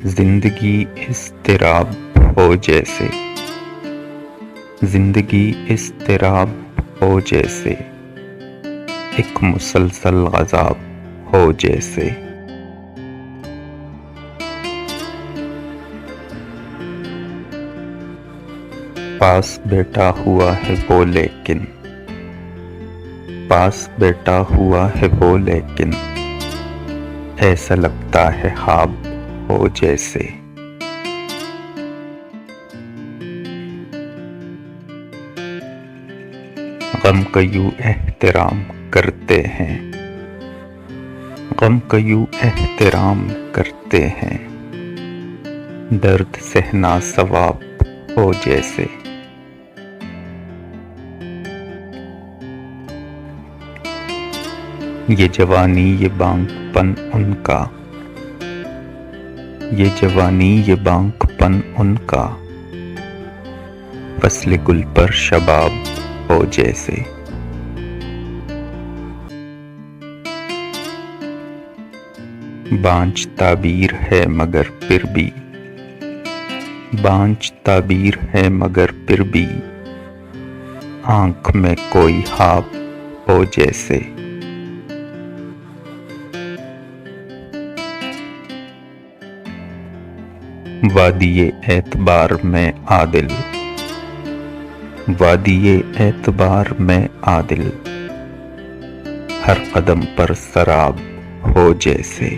जिंदगी इज़्तिराब हो जैसे, जिंदगी इज़्तिराब हो जैसे, एक मुसलसल गज़ाब हो जैसे। पास बैठा हुआ है वो लेकिन, पास बैठा हुआ है वो लेकिन, ऐसा लगता है ख्वाब हो जैसे। गम का यूं एहतराम करते हैं, गम का यूं एहतराम करते हैं, दर्द सहना सवाब हो जैसे। ये जवानी ये बांकपन उनका, ये जवानी ये बांकपन उनका, फसले गुल पर शबाब हो जैसे। बांझ ताबीर है मगर फिर भी, बांझ ताबीर है मगर फिर भी, आंख में कोई ख्वाब हो जैसे। वादिये एतबार में आदिल, वादिये एतबार में आदिल, हर कदम पर सराब हो जैसे।